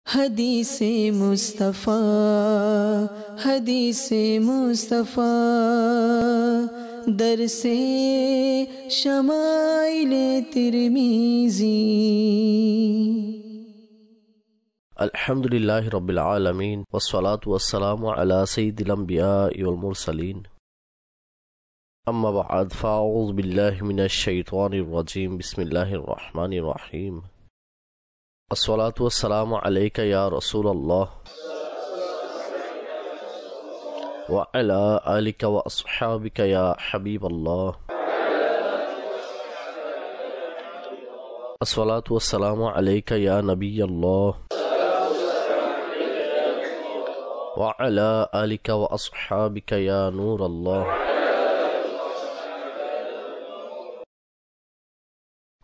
हदीसे मुस्तफ़ा हदीसे मुस्तफ़ा दरसे शमाइले तिरमिज़ी। अल्हम्दुलिल्लाहि रब्बिल आलमीन वस्सलातु वस्सलामु अला सय्यिदिल अंबियाइ वल मुरसलीन। अम्मा बअद फ़अऊज़ु बिल्लाहि मिनश शैतानिर रजीम। बिस्मिल्लाहिर रहमानिर रहीम। अस्सलातु वस्सलामु अलैका या रसूलल्लाह व अला आलिका व अस्हाबिका या हबीबल्लाह। अस्सलातु वस्सलामु अलैका या नबियल्लाह व अला आलिका व अस्हाबिका या नूरल्लाह।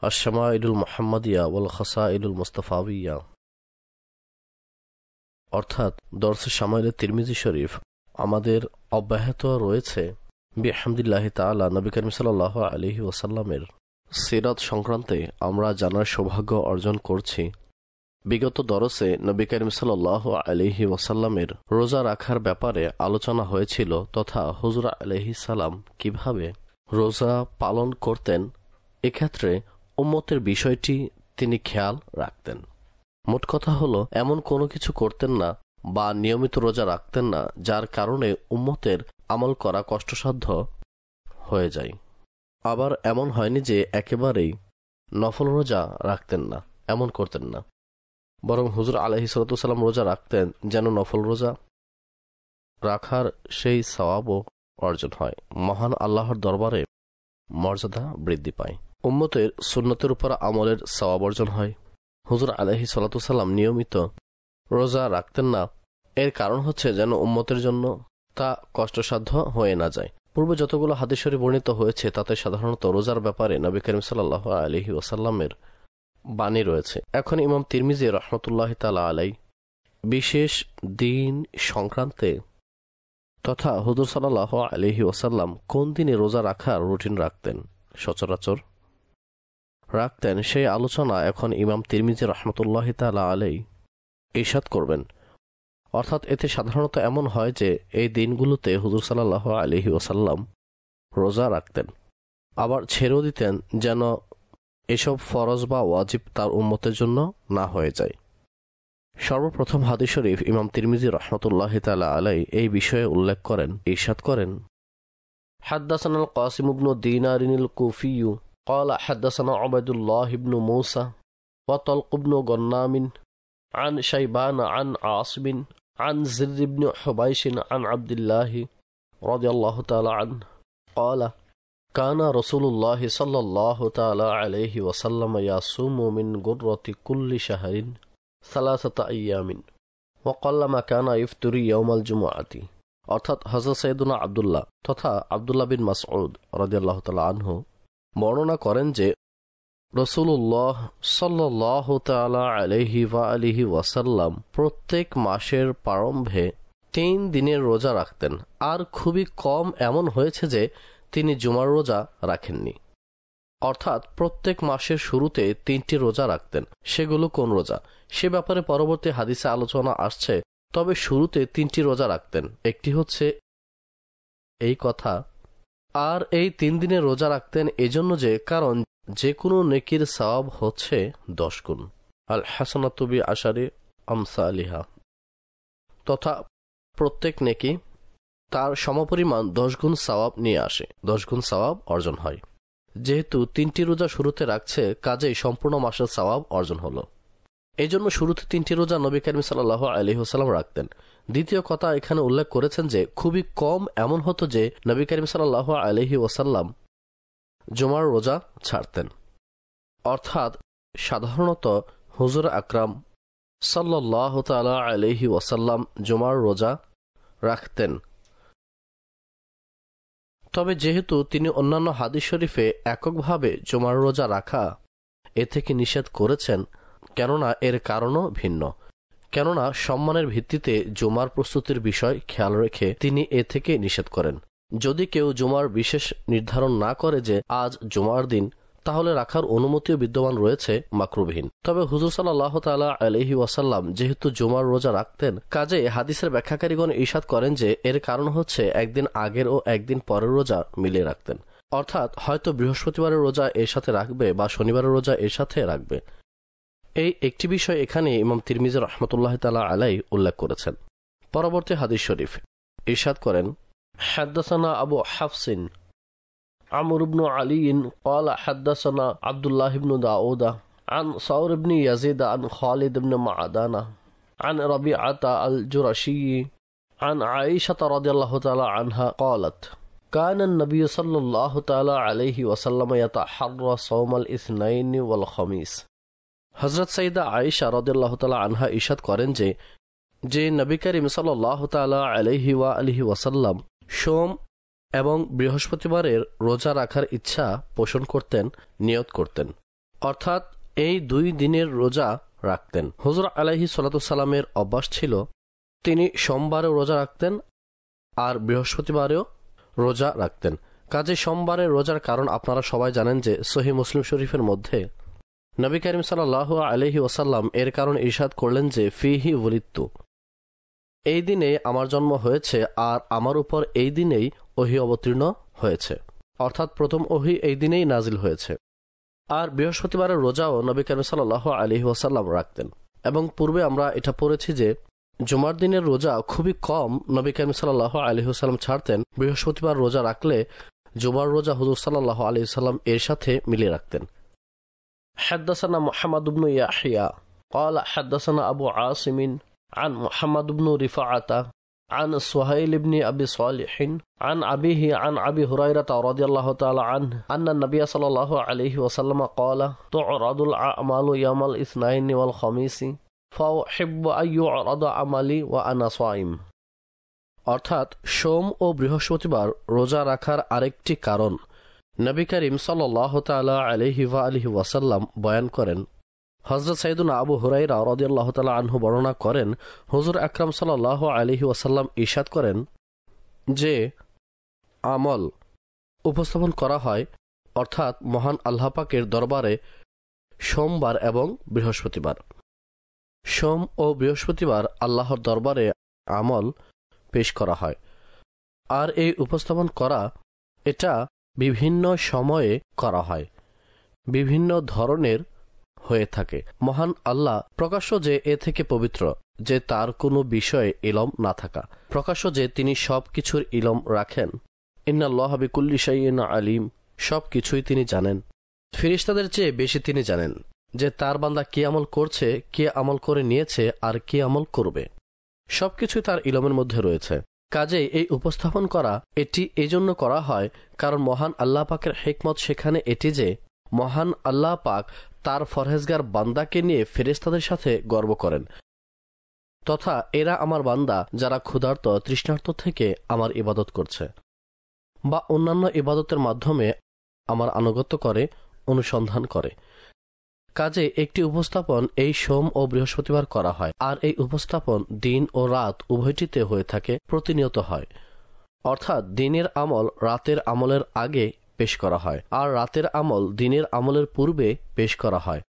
আশ-শামাইলুল মুহাম্মাদিয়া ওয়াল খাসাইলুল মুস্তাফাবিয়া, অর্থাৎ দরস শামাইলে তিরমিজি শরীফ আমাদের অব্যাহত রয়েছে বিহামদিল্লাহি তাআলা নবী করিম সাল্লাল্লাহু আলাইহি ওয়াসাল্লামের সিরাত সংক্রান্তে আমরা জানার সৌভাগ্য অর্জন করছি। বিগত দরসে নবী করিম সাল্লাল্লাহু আলাইহি ওয়াসাল্লামের রোজা রাখার ব্যাপারে আলোচনা হয়েছিল তথা হুজুর আলাইহিস সালাম কিভাবে রোজা পালন করতেন, এক্ষেত্রে উম্মতের বিষয়টি তিনি খেয়াল রাখতেন। মোট কথা হলো, এমন কোনো কিছু করতেন না বা নিয়মিত রোজা রাখতেন না যার কারণে উম্মতের আমল করা কষ্টসাধ্য হয়ে যায়। আবার এমন হয়নি যে একেবারেই নফল রোজা রাখতেন না, এমন করতেন না, বরং হুজুর আলাইহিস সালাম রোজা রাখতেন যেন নফল রোজা রাখার সেই সওয়াবও অর্জন হয়, মহান আল্লাহর দরবারে মর্যাদা বৃদ্ধি পায়, উম্মতের সুন্নতের উপর আমলের সওয়াব অর্জন হয়। হুজুর আলাইহিস সালাম নিয়মিত রোজা রাখতেন না, এর কারণ হচ্ছে যেন উম্মতের জন্য তা কষ্টসাধ্য হয়ে না যায়। পূর্বে যতগুলো হাদিস শরীফ বর্ণিত হয়েছে তাতে সাধারণত রোজার ব্যাপারে নবী করিম সাল্লাল্লাহু আলাইহি ওয়াসাল্লামের বাণী রয়েছে। এখন ইমাম তিরমিজি রাহমাতুল্লাহি তাআলা আলাইহি বিশেষ দিন সংক্রান্তে তথা হুজুর সাল্লাল্লাহু আলাইহি ওয়াসাল্লাম কোন দিনে রোজা রাখার রুটিন রাখতেন, সচরাচর রাখতেন, সেই আলোচনা এখন ইমাম তিরমিজি রাহমাতুল্লাহি তাআলা আলাইহি ইরশাদ করবেন। অর্থাৎ এতে সাধারণত এমন হয় যে এই দিনগুলোতে হুজুর সাল্লাল্লাহু আলাইহি ওয়াসাল্লাম রোজা রাখতেন, আবার ছেড়েও দিতেন যেন এসব ফরজ বা ওয়াজিব তার উম্মতের জন্য না হয়ে যায়। সর্বপ্রথম হাদিস শরীফ ইমাম তিরমিজি রাহমাতুল্লাহি তাআলা আলাইহি এই বিষয়ে উল্লেখ করেন, ইরশাদ করেন, হাদদাসানাল কাসিম ইবনে দিনারিনিল কুফিয়্যু قال حدثنا عبد الله بن موسى وطلق بن غنام عن شيبان عن عاصم عن زر بن حبيش عن عبد الله رضي الله تعالى عنه قال كان رسول الله صلى الله تعالى عليه وسلم يصوم من غرة كل شهر 3 أيام وقلما كان يفطر يوم الجمعة। অর্থাৎ হযরত সাইয়েদুনা আব্দুল্লাহ তথা আব্দুল্লাহ বিন মাসউদ রাদিয়াল্লাহু তাআলা আনহু বর্ণনা করেন যে রাসূলুল্লাহ সাল্লাল্লাহু তাআলা আলাইহি ওয়া আলিহি ওয়াসাল্লাম প্রত্যেক মাসের প্রারম্ভে 3 দিনের রোজা রাখতেন, আর খুবই কম এমন হয়েছে যে তিনি জুমার রোজা রাখেননি। অর্থাৎ প্রত্যেক মাসের শুরুতে 3টি রোজা রাখতেন। সেগুলো কোন রোজা সে ব্যাপারে পরবর্তী হাদিসে আলোচনা আসছে, তবে শুরুতে 3টি রোজা রাখতেন। একটি হচ্ছে এই কথা, আর এই 3 দিনের রোজা রাখতেন এজন্য যে কারণ যে কোনো নেকির সওয়াব হচ্ছে 10 গুণ, আল হাসানাতু বি আশারি আমসালিহা, তথা প্রত্যেক নেকি তার সমপরিমাণ 10 গুণ সওয়াব নিয়ে আসে, 10 গুণ সওয়াব অর্জন হয়। যেহেতু 3টি রোজা শুরুতে রাখছে, কাজেই সম্পূর্ণ মাসের সওয়াব অর্জন হলো। এই জন্য শুরুতে 3টি রোজা নবী করিম সাল্লাল্লাহু আলাইহি ওয়াসাল্লাম রাখতেন। দ্বিতীয় কথা, এখানে উল্লেখ করেছেন যে খুবই কম এমন হতো যে নবী করিম সাল্লাল্লাহু আলাইহি ওয়াসাল্লাম জুমার রোজা ছাড়তেন। অর্থাৎ সাধারণত হুজুর আকরাম সাল্লাল্লাহু তাআলা আলাইহি ওয়াসাল্লাম জুমার রোজা রাখতেন। তবে যেহেতু তিনি অন্যান্য হাদিস শরীফে এককভাবে জুমার রোজা রাখা এ থেকে নিষেধ করেছেন, কেননা এর কারণও ভিন্ন, কেননা সম্মানের ভিত্তিতে জুমার প্রস্তুতির বিষয় খেয়াল রেখে তিনি এ থেকে নিষেধ করেন। যদি কেউ জুমার বিশেষ নির্ধারণ না করে যে আজ জুমার দিন, তাহলে রাখার অনুমতিও বিদ্যমান রয়েছে মাকরুহবিহীন। তবে হুজুর সাল্লাল্লাহু তাআলা আলাইহি ওয়াসাল্লাম যেহেতু জুমার রোজা রাখতেন, কাজে হাদিসের ব্যাখ্যাকারীগণ ইরশাদ করেন যে এর কারণ হচ্ছে একদিন আগের ও একদিন পরের রোজা মিলিয়ে রাখতেন, অর্থাৎ হয়তো বৃহস্পতিবারের রোজা এর সাথে রাখবে বা শনিবারের রোজা এর সাথে রাখবে। এই একটি বিষয় এখানে ইমাম তিরমিজি রাহমাতুল্লাহি তাআলা আলাইহি উল্লেখ করেছেন। পরবর্তী হাদিস শরীফ ইরশাদ করেন, হাদ্দাসানা আবু হাফসিন আমর ইবনে আলী قال حدثنا عبد الله بن داود عن ثور بن يزيد عن خالد بن معدان عن ربيعة الجرشي عن عائشة رضي الله تعالى عنها قالت كان النبي صلى الله تعالى عليه وسلم يتحرى صوم الاثنين والخميس। হযরত সাইয়্যিদা আয়েশা রাদিয়াল্লাহু তাআলা আনহা ইরশাদ করেন যে নবী করিম সাল্লাল্লাহু তাআলা আলাইহি ওয়া আলিহি ওয়াসাল্লাম সোম এবং বৃহস্পতিবারের রোজা রাখার ইচ্ছা পোষণ করতেন, নিয়ত করতেন, অর্থাৎ এই 2 দিনের রোজা রাখতেন। হুজুর আলাইহিস সালাতু সালামের অভ্যাস ছিল তিনি সোমবারেও রোজা রাখতেন আর বৃহস্পতিবারেও রোজা রাখতেন। কাজে সোমবারের রোজার কারণ আপনারা সবাই জানেন যে সহিহ মুসলিম শরীফের মধ্যে নবী করিম সাল্লাল্লাহু আলাইহি ওয়াসাল্লাম এর কারণ ইরশাদ করলেন যে ফিহি ওয়ালিদতু, এই দিনে আমার জন্ম হয়েছে আর আমার উপর এই দিনেই ওহী অবতীর্ণ হয়েছে, অর্থাৎ প্রথম ওহী এই দিনেই নাজিল হয়েছে। আর বৃহস্পতিবারের রোজাও নবী করিম সাল্লাল্লাহু আলাইহি ওয়াসাল্লাম রাখতেন। এবং পূর্বে আমরা এটা পড়েছি যে জুমার দিনের রোজা খুবই কম নবী করিম সাল্লাল্লাহু আলাইহি ওয়াসাল্লাম ছাড়তেন, বৃহস্পতিবার রোজা রাখলে জুমার রোজা হুজুর সাল্লাল্লাহু আলাইহি ওয়াসাল্লাম এর সাথে মিলিয়ে রাখতেন। حدثنا محمد بن يحيى قال حدثنا أبو عاصم عن محمد بن رفاعة عن سهيل بن أبي صالح عن أبيه عن أبي هريرة رضي الله تعالى عنه أن النبي صلى الله عليه وسلم قال تعرض الأعمال يوم الاثنين والخميس فأحب أن يعرض عملي وأنا صائم। অর্থাৎ সোম ও বৃহস্পতিবার রোজা রাখার আরেকটি কারণ নবী করিম সাল্লাল্লাহু তাআলা আলাইহি ওয়া আলিহি ওয়াসাল্লাম বয়ান করেন। হযরত সাইয়্যিদুনা আবু হুরায়রা রাদিয়াল্লাহু তাআলা আনহু বর্ণনা করেন, হুজুর আকরাম সাল্লাল্লাহু আলাইহি ওয়াসাল্লাম ইরশাদ করেন যে আমল উপস্থাপন করা হয়, অর্থাৎ মহান আল্লাহ পাকের দরবারে সোমবার এবং বৃহস্পতিবার। সোম ও বৃহস্পতিবার আল্লাহর দরবারে আমল পেশ করা হয়। আর এই উপস্থাপন করা এটা বিভিন্ন সময়ে করা হয়, বিভিন্ন ধরনের হয়ে থাকে। মহান আল্লাহ প্রকাশ্য যে এ থেকে পবিত্র, যে তার কোনো বিষয়ে ইলম না থাকা, প্রকাশ্য যে তিনি সব কিছুর ইলম রাখেন। ইন্নাল্লাহা বিকুল্লি শাইইন আলিম, সব কিছুই তিনি জানেন। ফেরেশতাদের চেয়ে বেশি তিনি জানেন যে তার বান্দা কি আমল করছে, কে আমল করে নিয়েছে আর কি আমল করবে, সবকিছুই তার ইলমের মধ্যে রয়েছে। কাজেই এই উপস্থাপন করা এটি এজন্য করা হয় কারণ মহান আল্লাহ পাকের হিকমত সেখানে এটি যে মহান আল্লাহ পাক তার ফরহেজগার বান্দাকে নিয়ে ফেরেশতাদের সাথে গর্ব করেন, তথা এরা আমার বান্দা যারা ক্ষুধার্ত তৃষ্ণার্ত থেকে আমার ইবাদত করছে বা অন্যান্য ইবাদতের মাধ্যমে আমার আনুগত্য করে, অনুসন্ধান করে। কাজে একটি উপস্থাপন এই সোম ও বৃহস্পতিবার করা হয়, আর এই উপস্থাপন দিন ও রাত উভয়টিতে হয়ে থাকে, প্রতিনিয়ত হয়। অর্থাৎ দিনের আমল রাতের আমলের আগে পেশ করা হয়, আর রাতের আমল দিনের আমলের পূর্বে পেশ করা হয়,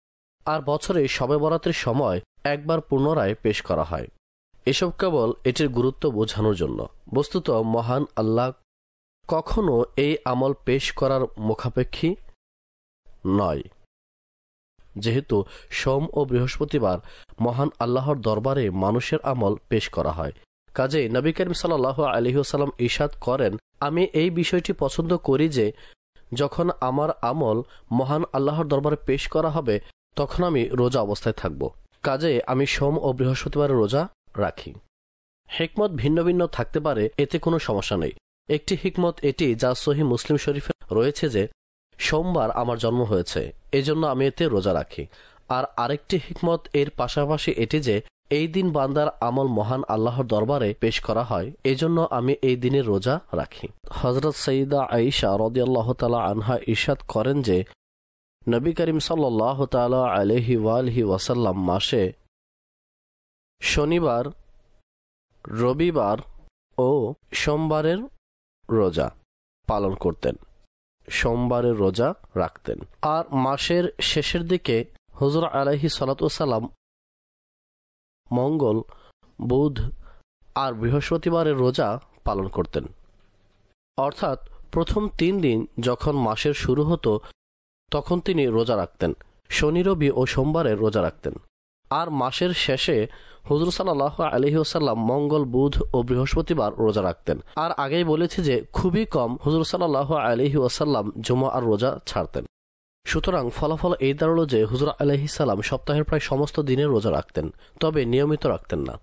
আর বছরে শবে বরাতের সময় একবার পুনরায় পেশ করা হয়। এসব কেবল এটির গুরুত্ব বোঝানোর জন্য। বস্তুত মহান আল্লাহ কখনো এই আমল পেশ করার মুখাপেক্ষী নয়, যেহেতু সোম ও বৃহস্পতিবার মহান আল্লাহর দরবারে মানুষের আমল পেশ করা হয়। কাজেই নবী করিম সাল্লাল্লাহু আলাইহি ওয়াসাল্লাম ইরশাদ করেন, আমি এই বিষয়টি পছন্দ করি যে যখন আমার আমল মহান আল্লাহর দরবারে পেশ করা হবে তখন আমি রোজা অবস্থায় থাকব। কাজেই আমি সোম ও বৃহস্পতিবারের রোজা রাখি। হিকমত ভিন্ন ভিন্ন থাকতে পারে, এতে কোনো সমস্যা নেই। একটি হিকমত এটি যা সহিহ মুসলিম শরীফে রয়েছে যে সোমবার আমার জন্ম হয়েছে, এজন্য আমি এতে রোজা রাখি। আর আরেকটি হিকমত এর পাশাপাশি এটি যে এই দিন বান্দার আমল মহান আল্লাহর দরবারে পেশ করা হয়, এজন্য আমি এই দিনের রোজা রাখি। হযরত সাইয়্যিদা আয়েশা রাদিয়াল্লাহু তাআলা আনহা ইরশাদ করেন যে নবী করিম সাল্লাল্লাহু তাআলা আলাইহি ওয়া আলিহি ওয়াসাল্লাম মাসে শনিবার, রবিবার ও সোমবারের রোজা পালন করতেন। সোমবারের রোজা রাখতেন। আর মাসের শেষের দিকে হুজুর আলাইহিস সালাতু ওয়াস সালাম মঙ্গল, বুধ আর বৃহস্পতিবারের রোজা পালন করতেন। অর্থাৎ প্রথম 3 দিন যখন মাসের শুরু হতো তখন তিনি রোজা রাখতেন, শনি, রবি ও সোমবারের রোজা রাখতেন। আর মাসের শেষে হুজুর সাল্লাল্লাহু আলাইহি ওয়াসাল্লাম মঙ্গল, বুধ ও বৃহস্পতিবার রোজা রাখতেন। আর আগেই বলেছি যে খুবই কম হুজুর সাল্লাল্লাহু আলাইহি ওয়াসাল্লাম জুমা আর রোজা ছাড়তেন। সুতরাং ফলাফল এই দাঁড়ালো যে হুজুর আলাইহিস সালাম সপ্তাহের প্রায় সমস্ত দিনের রোজা রাখতেন, তবে নিয়মিত রাখতেন না।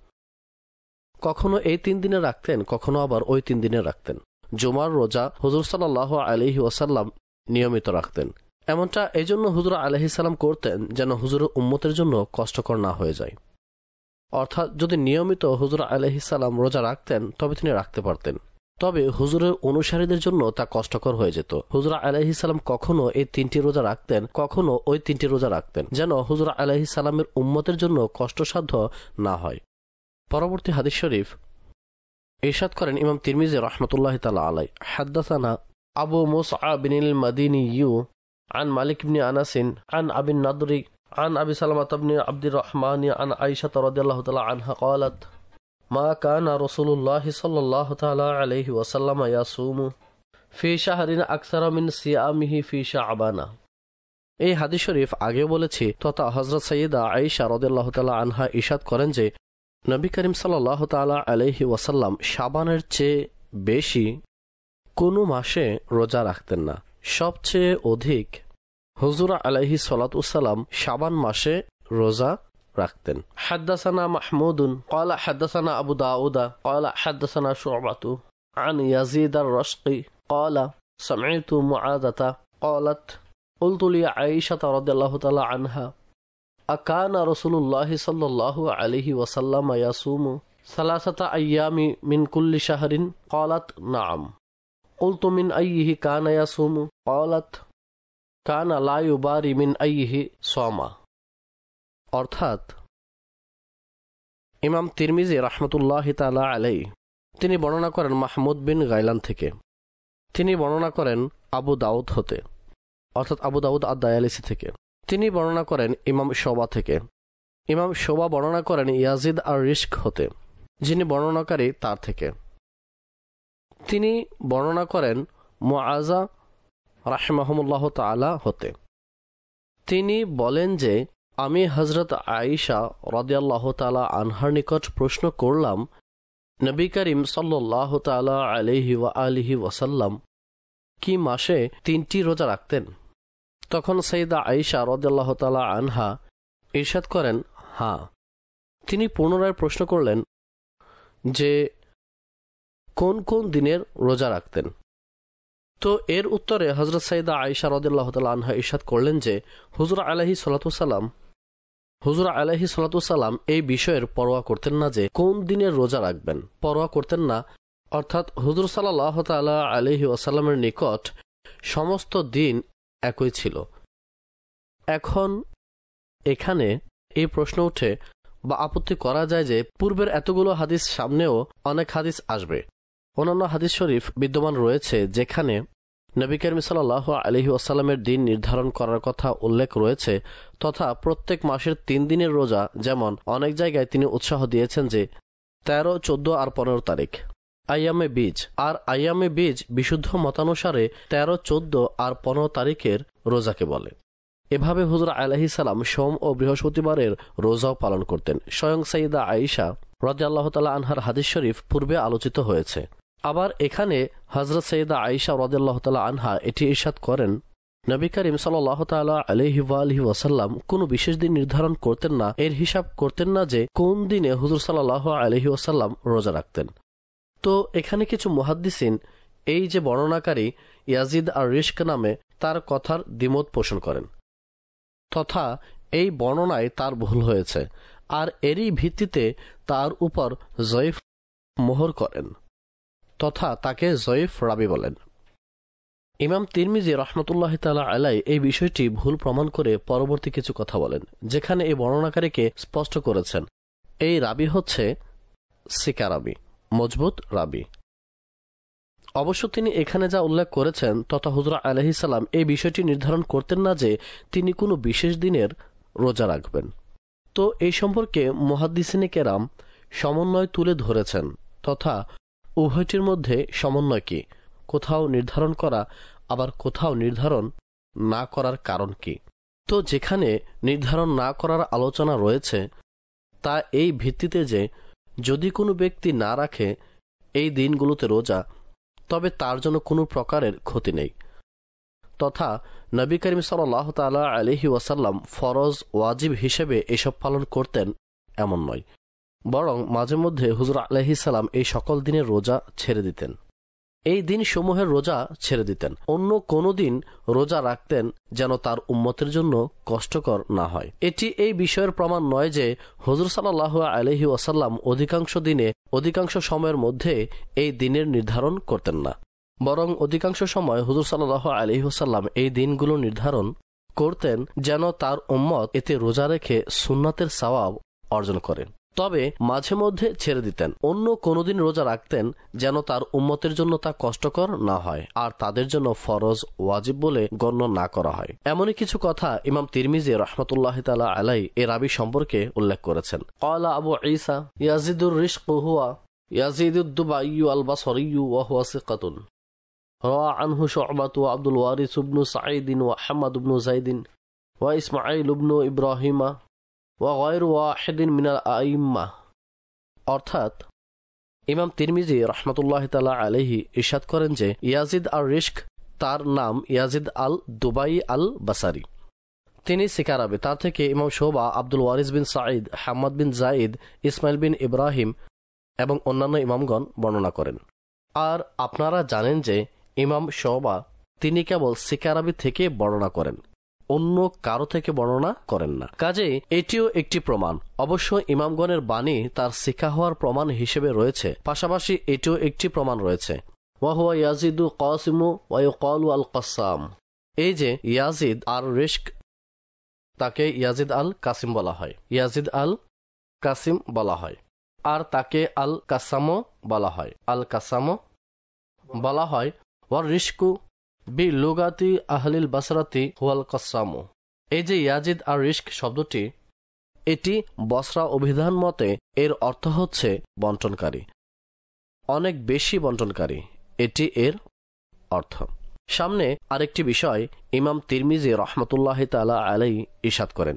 কখনো এই 3 দিনে রাখতেন, কখনো আবার ওই 3 দিনে রাখতেন। জুমার রোজা হুজুর সাল্লাল্লাহু আলাইহি ওয়াসাল্লাম নিয়মিত রাখতেন। এমনটা এই জন্য হুজুর আলাইহিস সালাম করতেন যেন হুজুরের উম্মতের জন্য কষ্টকর না হয়ে যায়। অর্থাৎ যদি নিয়মিত হুজুর আলাইহিস সালাম রোজা রাখতেন তবে তিনি রাখতে পারতেন, তবে হুজুরের অনুসারীদের জন্য তা কষ্টকর হয়ে যেত। হুজুর আলাইহিস সালাম কখনো এই 3টি রোজা রাখতেন, কখনো ওই 3টি রোজা রাখতেন, যেন হুজুর আলাইহিস সালামের উম্মতের জন্য কষ্টসাধ্য না হয়। পরবর্তী হাদিস শরীফ ইরশাদ করেন ইমাম তিরমিজি রাহমাতুল্লাহি তাআলা আলাইহি, হাদাসানা আবু মুসআব বিন মাদিনী عن مالك بن أنس عن أبي النضر عن أبي سلمة بن عبد الرحمن عن عائشة رضي الله تعالى عنها قالت ما كان رسول الله صلى الله تعالى عليه وسلم يصوم في شهر أكثر من صيامه في شعبان। এই হাদিস শরীফ আগে বলেছি তথা হযরত সাইয়্যিদা আয়েশা রাদিয়াল্লাহু তাআলা আনহা ইরশাদ করেন যে নবী করিম সাল্লাল্লাহু তাআলা আলাইহি ওয়াসাল্লাম শাবানের চেয়ে বেশি কোনো মাসে রোজা রাখতেন না। সবচেয়ে অধিক হুজুর আলাইহিস সালাতু ওয়াস সালাম শাবান মাসে রোজা রাখতেন। হাদাসানা মাহমুদুন ক্বালা হাদাসানা আবু দাউদ ক্বালা হাদাসানা শুআবাতু আন ইয়াজিদ আর-রাশকি ক্বালা সামি'তু মুআযাতা ক্বালাত قلت لعائشة رضي الله تعالى عنها أكان رسول الله صلى الله عليه وسلم يصوم 3 أيام من كل شهر؟ قالت نعم। قلت من أيه كان يصوم؟ قالت كان لا يباري من أيه صام। অর্থাৎ ইমাম তিরমিজি রাহমাতুল্লাহি তাআলা আলাইহি তিনি বর্ণনা করেন মাহমুদ বিন গাইলান থেকে, তিনি বর্ণনা করেন আবু দাউদ হতে, অর্থাৎ আবু দাউদ আদ-দায়ালিসি থেকে, তিনি বর্ণনা করেন ইমাম শোবা থেকে, ইমাম শোবা বর্ণনা করেন ইয়াজিদ আর-রিশক হতে, যিনি বর্ণনাকারী তার থেকে, তিনি বর্ণনা করেন মুআযা রাহিমাহুমুল্লাহ তাআলা হতে। তিনি বলেন যে আমি হযরত আয়েশা রাদিয়াল্লাহু তাআলা আনহার নিকট প্রশ্ন করলাম নবী করিম সাল্লাল্লাহু তাআলা আলাইহি ওয়া আলিহি ওয়াসাল্লাম কি মাসে 3টি রোজা রাখতেন? তখন সাইয়্যিদা আয়েশা রাদিয়াল্লাহু তাআলা আনহা ইরশাদ করেন হ্যাঁ। তিনি পুনরায় প্রশ্ন করলেন যে কোন কোন দিনের রোজা রাখতেন? তো এর উত্তরে হযরত সাইয়্যিদা আয়েশা রাদিয়াল্লাহু তাআলা আনহা ইরশাদ করলেন যে হুজুর আলাইহিস সালাতু সালাম এই বিষয়ের পরোয়া করতেন না যে কোন দিনের রোজা রাখবেন, পরোয়া করতেন না। অর্থাৎ হুজুর সাল্লাল্লাহু তাআলা আলাইহি ওয়াসাল্লামের নিকট সমস্ত দিন একই ছিল। এখন এখানে এই প্রশ্ন ওঠে বা আপত্তি করা যায় যে পূর্বের এতগুলো হাদিস সামনেও অনেক হাদিস আসবে, অন্যান্য হাদিস শরীফ বিদ্যমান রয়েছে যেখানে নবী করিম সাল্লাল্লাহু আলাইহি ওয়াসাল্লামের দিন নির্ধারণ করার কথা উল্লেখ রয়েছে, তথা প্রত্যেক মাসের 3 দিনের রোজা, যেমন অনেক জায়গায় তিনি উৎসাহ দিয়েছেন যে 13, 14 আর 15 তারিখ আইয়ামে বীজ, আর আইয়ামে বীজ বিশুদ্ধ মতানুসারে 13, 14 আর 15 তারিখের রোজাকে বলে। এভাবে হুজুর আলাইহিস সালাম সোম ও বৃহস্পতিবারের রোজাও পালন করতেন। স্বয়ং সাইয়্যিদা আয়েশা রাদিয়াল্লাহু তাআলা আনহার হাদিস শরীফ পূর্বে আলোচিত হয়েছে। আবার এখানে হযরত সাইয়্যিদা আয়েশা রাদিয়াল্লাহু তাআলা আনহা এটি ইরশাদ করেন নবী করিম সাল্লাল্লাহু তাআলা আলাইহি ওয়া আলিহি ওয়াসাল্লাম কোনো বিশেষ দিন নির্ধারণ করতেন না, এর হিসাব করতেন না যে কোন দিনে হুজুর সাল্লাল্লাহু আলাইহি ওয়াসাল্লাম রোজা রাখতেন। তো এখানে কিছু মুহাদ্দিসিন এই যে বর্ণনাকারী ইয়াজিদ আর-রিশক নামে তার কথার দ্বিমত পোষণ করেন, তথা এই বর্ণনায় তার ভুল হয়েছে, আর এরই ভিত্তিতে তার উপর জয়ীফ মোহর করেন, তথা তাকে জয়ীফ রাবি বলেন। ইমাম তিরমিজি রাহমাতুল্লাহি তাআলা আলাইহি এই বিষয়টি ভুল প্রমাণ করে পরবর্তী কিছু কথা বলেন, যেখানে এই বর্ণনাকারীকে স্পষ্ট করেছেন এই রাবি হচ্ছে সিকা রাবি, মজবুত রাবি। অবশ্য তিনি এখানে যা উল্লেখ করেছেন তথা হুজুর আলাইহিস সালাম এই বিষয়টি নির্ধারণ করতেন না যে তিনি কোনো বিশেষ দিনের রোজা রাখবেন। তো এই সম্পর্কে মুহাদ্দিসিনে কেরাম সমন্বয় তুলে ধরেছেন তথা উভয়টির মধ্যে সমন্বয় কি, কোথাও নির্ধারণ করা আবার কোথাও নির্ধারণ না করার কারণ কি। তো যেখানে নির্ধারণ না করার আলোচনা রয়েছে তা এই ভিত্তিতে যে যদি কোনো ব্যক্তি না রাখে এই দিনগুলোতে রোজা তবে তার জন্য কোনো প্রকারের ক্ষতি নেই, তথা নবী করিম সাল্লাল্লাহু তাআলা আলাইহি ওয়াসাল্লাম ফরজ ওয়াজিব হিসেবে এসব পালন করতেন এমন নয়, বরং মাঝে মধ্যে হুজুর আলাইহিস সালাম এই সকল দিনের রোজা ছেড়ে দিতেন, এই দিন সমূহের রোজা ছেড়ে দিতেন, অন্য কোনো দিন রোজা রাখতেন যেন তার উম্মতের জন্য কষ্টকর না হয়। এটি এই বিষয়ের প্রমাণ নয় যে হুজুর সাল্লাল্লাহু আলাইহি ওয়াসাল্লাম অধিকাংশ দিনে অধিকাংশ সময়ের মধ্যে এই দিনের নির্ধারণ করতেন না, বরং অধিকাংশ সময় হুজুর সাল্লাল্লাহু আলাইহি ওয়াসাল্লাম এই দিনগুলো নির্ধারণ করতেন যেন তার উম্মত এতে রোজা রেখে সুন্নাতের সওয়াব অর্জন করেন। তবে মাঝে মধ্যে ছেড়ে দিতেন, অন্য কোনোদিন রোজা রাখতেন যেন তার উম্মতের জন্য তা কষ্টকর না হয় আর তাদের জন্য ফরজ ওয়াজিব বলে গণ্য না করা হয়। এমনই কিছু কথা ইমাম তিরমিজি রাহমাতুল্লাহি তাআলা আলাইহি এর রাবি সম্পর্কে উল্লেখ করেছেন। ক্বালা আবু ঈসা ইয়াজিদুর রিজকু হুয়া ইয়াজিদুদ দুবাইয়্যু আল বাসরিয়্যু ওয়া হুয়া সিকাতুন রাওয়া আনহু শু'বাতু ওয়া আব্দুল ওয়ারিস ইবনু সাঈদ ওয়া হাম্মাদ ইবনু যায়েদ ওয়া ইসমাঈল ইবনু ইব্রাহিমা ওয়া গায়রু ওয়াহিদিন মিনাল আইম্মা। অর্থাৎ ইমাম তিরমিজি রাহমাতুল্লাহি তাআলা আলাইহি ইরশাদ করেন যে ইয়াজিদ আর রিশক তার নাম ইয়াজিদ আল দুবাই আল বাসারি, তিনি সিকারাবে, তার থেকে ইমাম শুবা, আব্দুল ওয়ারিস বিন সাঈদ, হাম্মাদ বিন যায়েদ, ইসমাইল বিন ইব্রাহিম এবং অন্যান্য ইমামগণ বর্ণনা করেন। আর আপনারা জানেন যে ইমাম শুবা তিনি কেবল সিকারাবি থেকে বর্ণনা করেন, অন্য কারো থেকে বর্ণনা করেন না। কাজেই এটিও একটি প্রমাণ। অবশ্য ইমামগণের বাণী তার শিক্ষা হওয়ার প্রমাণ হিসেবে রয়েছে, পাশাপাশি এটিও একটি প্রমাণ রয়েছে ওয়া হুয়া ইয়াজিদু কাসিমু ওয়া ইউকালু আল কাসাম। এই যে ইয়াজিদ আর রিশক তাকে ইয়াজিদ আল কাসিম বলা হয়, ইয়াজিদ আল কাসিম বলা হয়, আর তাকে আল কাসামও বলা হয়, আল কাসামও বলা হয়। ওয়া রিশকু বি লুগাতি আহলিল বাসরাতি হুয়াল কাসামু। এই যে ইয়াজিদ আর রিশক শব্দটি, এটি বসরা অভিধান মতে এর অর্থ হচ্ছে বন্টনকারী, অনেক বেশি বন্টনকারী, এটি এর অর্থ। সামনে আরেকটি বিষয় ইমাম তিরমিজি রাহমাতুল্লাহি তাআলা আলাইহি ইরশাদ করেন,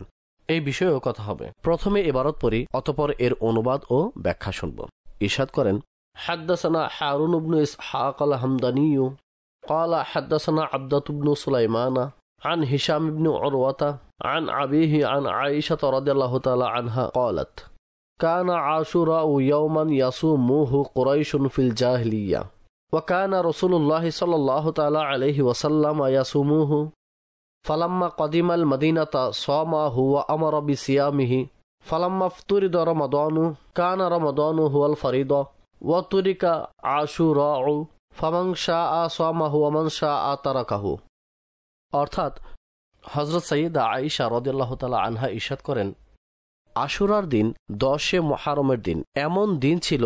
এই বিষয়েও কথা হবে। প্রথমে ইবারত পড়ি, অতঃপর এর অনুবাদ ও ব্যাখ্যা শুনব। ইরশাদ করেন, হাদদাসানা হারুন ইবনু ইসহাক আল হামদানী قال حدثنا عبدة بن سليمان عن هشام بن عروة عن أبيه عن عائشة رضي الله تعالى عنها قالت كان عاشوراء يوما يصومه قريش في الجاهلية وكان رسول الله صلى الله تعالى عليه وسلم يصومه فلما قدم المدينة صامه وأمر بصيامه فلما افترض رمضان كان رمضان هو الفريضة وترك عاشوراء ফামান শাআ সামাহু ওয়া মান শাআ তারাকাহু। অর্থাৎ হযরত সাইয়্যিদা আয়েশা রাদিয়াল্লাহু তাআলা আনহা ইরশাদ করেন, আশুরার দিন 10 মুহররমের দিন এমন দিন ছিল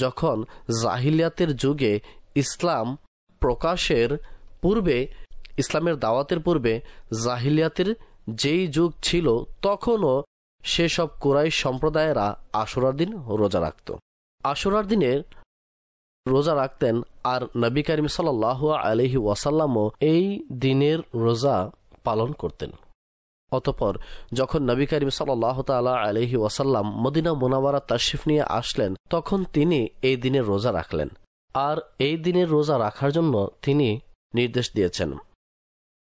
যখন জাহিলিয়াতের যুগে ইসলাম প্রকাশের পূর্বে, ইসলামের দাওয়াতের পূর্বে জাহিলিয়াতের যেই যুগ ছিল তখনও সেসব কুরাইশ সম্প্রদায়েরা আশুরার দিন রোজা রাখত। আশুরার দিনের রোজা রাখতেন আর নবী করিম সাল্লাল্লাহু আলাইহি ওয়াসাল্লামও এই দিনের রোজা পালন করতেন। অতঃপর যখন নবী করিম সাল্লাল্লাহু তাআলা আলাইহি ওয়াসাল্লাম মদিনা মুনাওয়ারা তাশরিফ নিয়ে আসলেন তখন তিনি এই দিনের রোজা রাখলেন, আর এই দিনের রোজা রাখার জন্য তিনি নির্দেশ দিয়েছেন।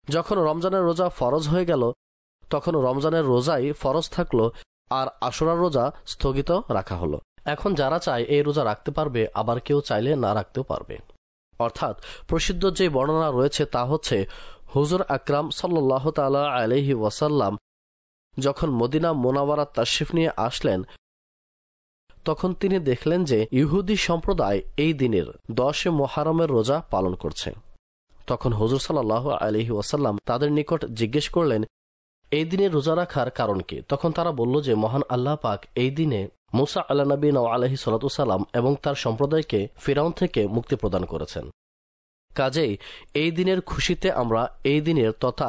যখন রমজানের রোজা ফরজ হয়ে গেল তখন রমজানের রোজাই ফরজ থাকলো আর আশুরার রোজা স্থগিত রাখা হলো। এখন যারা চায় এই রোজা রাখতে পারবে, আবার কেউ চাইলে না রাখতেও পারবে। অর্থাৎ প্রসিদ্ধ যে বর্ণনা রয়েছে তা হচ্ছে হুজুর আকরাম সাল্লাল্লাহু তাআলা আলাইহি ওয়াসাল্লাম যখন মদিনা মুনাওয়ারা তাশরিফ নিয়ে আসলেন তখন তিনি দেখলেন যে ইহুদি সম্প্রদায় এই দিনের 10 মুহররমের রোজা পালন করছে। তখন হুজুর সাল্লাল্লাহু আলাইহি ওয়াসাল্লাম তাদের নিকট জিজ্ঞেস করলেন, এই দিনে রোজা রাখার কারণ কি? তখন তারা বলল যে মহান আল্লাহ পাক এই দিনে মুসা আলা নবীন আলাইহি সাল্লাতু সালাম এবং তার সম্প্রদায়কে ফিরাউন থেকে মুক্তি প্রদান করেছেন। কাজেই এই দিনের খুশিতে আমরা এই দিনের তথা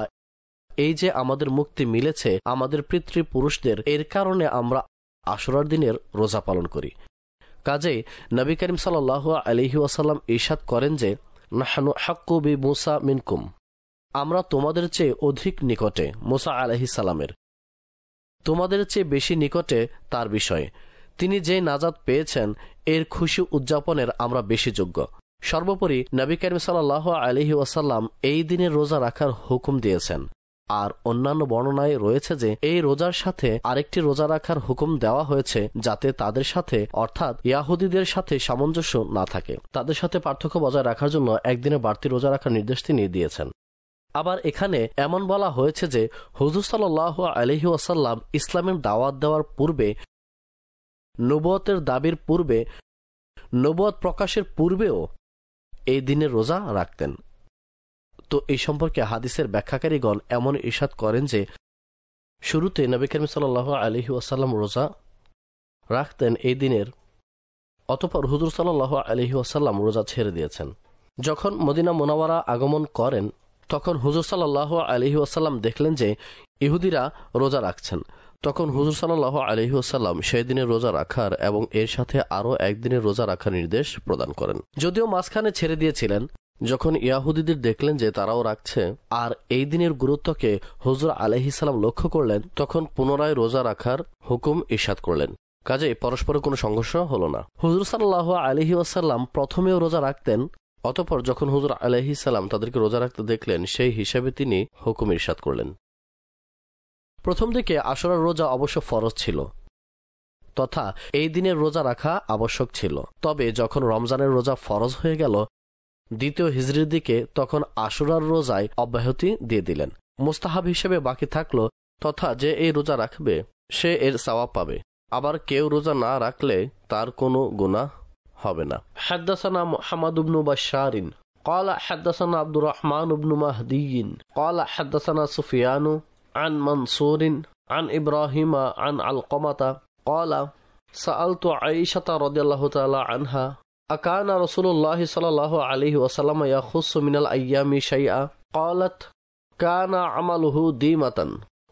এই যে আমাদের মুক্তি মিলেছে আমাদের পিতৃপুরুষদের, এর কারণে আমরা আশুরার দিনের রোজা পালন করি। কাজেই নবী করিম সাল্লাল্লাহু আলাইহি ওয়াসাল্লাম ইরশাদ করেন যে নাহনু হাক্কু বি মুসা মিনকুম, আমরা তোমাদের চেয়ে অধিক নিকটে মুসা আলাইহিস সালামের, তোমাদের চেয়ে বেশি নিকটে তার বিষয়ে। তিনি যে নাজাত পেয়েছেন এর খুশি উদযাপনের আমরা বেশি যোগ্য। সর্বোপরি নবী করিম সাল্লাল্লাহু আলাইহি ওয়াসাল্লাম এই দিনের রোজা রাখার হুকুম দিয়েছেন। আর অন্যান্য বর্ণনায় রয়েছে যে এই রোজার সাথে আরেকটি রোজা রাখার হুকুম দেওয়া হয়েছে যাতে তাদের সাথে অর্থাৎ ইয়াহুদীদের সাথে সামঞ্জস্য না থাকে, তাদের সাথে পার্থক্য বজায় রাখার জন্য একদিনের বাড়তি রোজা রাখার নির্দেশ তিনি দিয়েছেন। আবার এখানে এমন বলা হয়েছে যে হুজুর সাল্লাল্লাহু আলাইহি ওয়াসাল্লাম ইসলামের দাওয়াত দেওয়ার পূর্বে, নবুয়তের দাবির পূর্বে, নবুয়ত প্রকাশের পূর্বেও এই দিনের রোজা রাখতেন। তো এই সম্পর্কে হাদিসের ব্যাখ্যাকারীগণ এমন ইরশাদ করেন যে শুরুতে নবী করিম সাল্লাল্লাহু আলাইহি ওয়াসাল্লাম রোজা রাখতেন এই দিনের, অতঃপর হুজুর সাল্লাল্লাহু আলাইহি ওয়াসাল্লাম রোজা ছেড়ে দিয়েছেন। যখন মদিনা মুনাওয়ারা আগমন করেন তখন হুজুর সাল্লাল্লাহু আলাইহি ওয়াসাল্লাম দেখলেন যে ইহুদিরা রোজা রাখছেন। তখন হুজুর সাল্লাল্লাহু আলাইহি ওয়াসাল্লাম সেই দিনের রোজা রাখার এবং এর সাথে আরও একদিনের রোজা রাখার নির্দেশ প্রদান করেন। যদিও মাঝখানে ছেড়ে দিয়েছিলেন, যখন ইয়াহুদীদের দেখলেন যে তারাও রাখছে আর এই দিনের গুরুত্বকে হুজুর আলাইহিস সালাম লক্ষ্য করলেন, তখন পুনরায় রোজা রাখার হুকুম ইরশাদ করলেন। কাজেই পরস্পরের কোনো সংঘর্ষ হলো না। হুজুর সাল্লাল্লাহু আলাইহি ওয়াসাল্লাম প্রথমেও রোজা রাখতেন, অতঃপর যখন হুজুর আলাইহিস সালাম তাদেরকে রোজা রাখতে দেখলেন সেই হিসাবে তিনি হুকুম ইরশাদ করলেন। প্রথম দিকে আশুরার রোজা অবশ্য ফরজ ছিল তথা এই দিনের রোজা রাখা আবশ্যক ছিল। তবে যখন রমজানের রোজা ফরজ হয়ে গেল দ্বিতীয় হিজরির দিকে, তখন আশুরার রোজায় অব্যাহতি দিয়ে দিলেন। মুস্তাহাব হিসেবে বাকি থাকলো, তথা যে এই রোজা রাখবে সে এর সওয়াব পাবে, আবার কেউ রোজা না রাখলে তার কোনো গুনাহ হবে না। হাদ্দাসানা মুহাম্মদ ইবনে বাশশারিন قال حدثنا عبد الرحمن بن مهدي قال حدثنا سفيان عن منصور عن إبراهيم عن علقمة قال سألت عائشة رضي الله تعالى عنها أكان رسول الله صلى الله عليه وسلم يخص من الأيام شيئا قالت كان عمله ديمة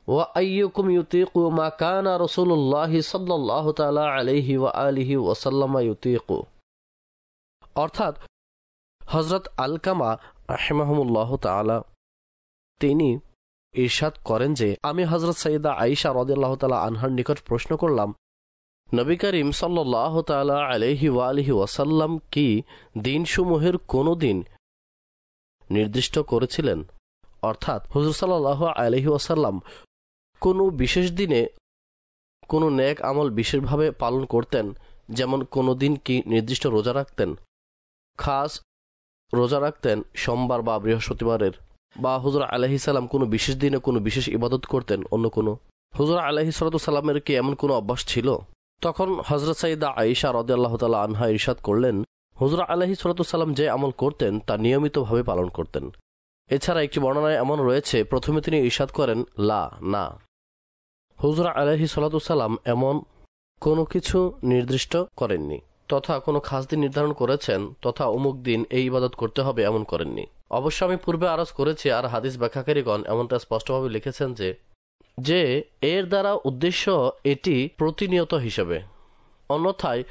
وأيكم يطيق ما كان رسول الله صلى الله تعالى عليه وآله وسلم يطيق। অর্থাৎ হযরত আলকামা রাহিমাহুমুল্লাহ তাআলা তিনি ইরশাদ করেন যে আমি হযরত সাইয়্যিদা আয়েশা রাদিয়াল্লাহু তাআলা আনহার নিকট প্রশ্ন করলাম, নবী করিম সাল্লাল্লাহু তাআলা আলাইহি ওয়া আলিহি ওয়াসাল্লাম কি দিনসমূহের কোনো দিন নির্দিষ্ট করেছিলেন? অর্থাৎ হুজুর সাল্লাল্লাহু আলাইহি ওয়াসাল্লাম কোনো বিশেষ দিনে কোনো নেক আমল বিশেষভাবে পালন করতেন, যেমন কোনো দিন কি নির্দিষ্ট রোজা রাখতেন, খাস রোজা রাখতেন সোমবার বা বৃহস্পতিবারের, বা হুজুর আলাইহিস সালাম কোনো বিশেষ দিনে কোনো বিশেষ ইবাদত করতেন অন্য কোনো, হুজুর আলাইহিস সালামের কি এমন কোনো অভ্যাস ছিল? তখন হযরত সাইয়্যিদা আয়েশা রাদিয়াল্লাহু তাআলা আনহা ইরশাদ করলেন, হুজুর আলাইহিস সালাম যে আমল করতেন তা নিয়মিতভাবে পালন করতেন। এছাড়া একটি বর্ণনায় এমন রয়েছে প্রথমে তিনি ইরশাদ করেন লা না, হুজুর আলাইহিস সালাম এমন কোনো কিছু নির্দিষ্ট করেননি তথা কোনো খাস দিন নির্ধারণ করেছেন তথা অমুক দিন এই ইবাদত করতে হবে এমন করেননি। অবশ্য আমি পূর্বে আরজ করেছি আর হাদিস ব্যাখ্যাকারীগণ এমনটা স্পষ্টভাবে লিখেছেন যে এর দ্বারা উদ্দেশ্য এটি প্রতিনিয়ত হিসেবে। অন্যথায়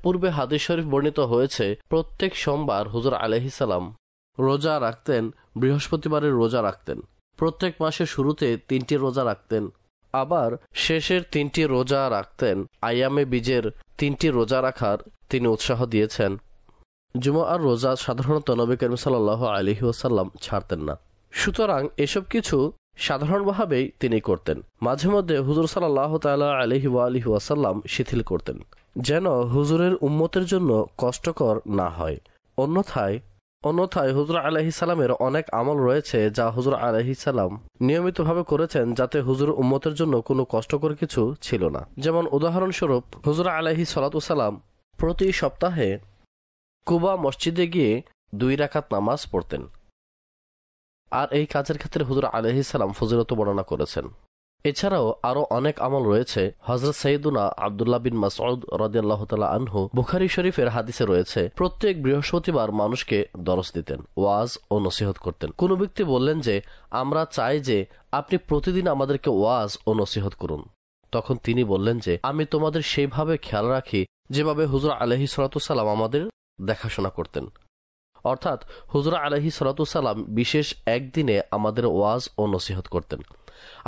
পূর্বে হাদিস শরীফ বর্ণিত হয়েছে প্রত্যেক সোমবার হুজুর আলাইহিস সালাম রোজা রাখতেন, বৃহস্পতিবারের রোজা রাখতেন, প্রত্যেক মাসের শুরুতে 3টি রোজা রাখতেন, আবার শেষের 3টি রোজা রাখতেন। আইয়ামে বীজের 3টি রোজা রাখার তিনি উৎসাহ দিয়েছেন। জুমার রোজা সাধারণত নবী করিম সাল্লাল্লাহু আলাইহি ওয়াসাল্লাম ছাড়তেন না। সুতরাং এসব কিছু সাধারণভাবেই তিনি করতেন। মাঝে মধ্যে হুজুর সাল্লাল্লাহু তাআলা আলাইহি ওয়া আলিহি ওয়াসাল্লাম শিথিল করতেন, যেন হুজুরের উম্মতের জন্য কষ্টকর না হয়। অন্যথায় হুজুর আলাইহিস সালামের অনেক আমল রয়েছে যা হুজুর আলাইহিস সালাম নিয়মিতভাবে করেছেন, যাতে হুজুর উম্মতের জন্য কোনো কষ্টকর কিছু ছিল না। যেমন উদাহরণস্বরূপ হুজুর আলাইহিস সালাম প্রতি সপ্তাহে কুবা মসজিদে গিয়ে 2 রাকাত নামাজ পড়তেন, আর এই কাজের ক্ষেত্রে হুজুর আলাইহিস সালাম ফজিলত বর্ণনা করেছেন। এছাড়াও আরো অনেক আমল রয়েছে। হযরত সাইয়্যিদুনা আব্দুল্লাহ বিন মাসউদ রাদিয়াল্লাহু তাআলা আনহু বুখারী শরীফের হাদিসে রয়েছে, প্রত্যেক বৃহস্পতিবার মানুষকে দরস দিতেন, ওয়াজ ও নসিহত করতেন। কোন ব্যক্তি বললেন যে আমরা চাই যে আপনি প্রতিদিন আমাদেরকে ওয়াজ ও নসিহত করুন। তখন তিনি বললেন যে আমি তোমাদের সেইভাবে খেয়াল রাখি যেভাবে হুজুর আলাইহিস সালাতু সালাম আমাদের দেখাশোনা করতেন। অর্থাৎ হুজুর আলাইহিস সালাতু সালাম বিশেষ একদিনে আমাদের ওয়াজ ও নসিহত করতেন,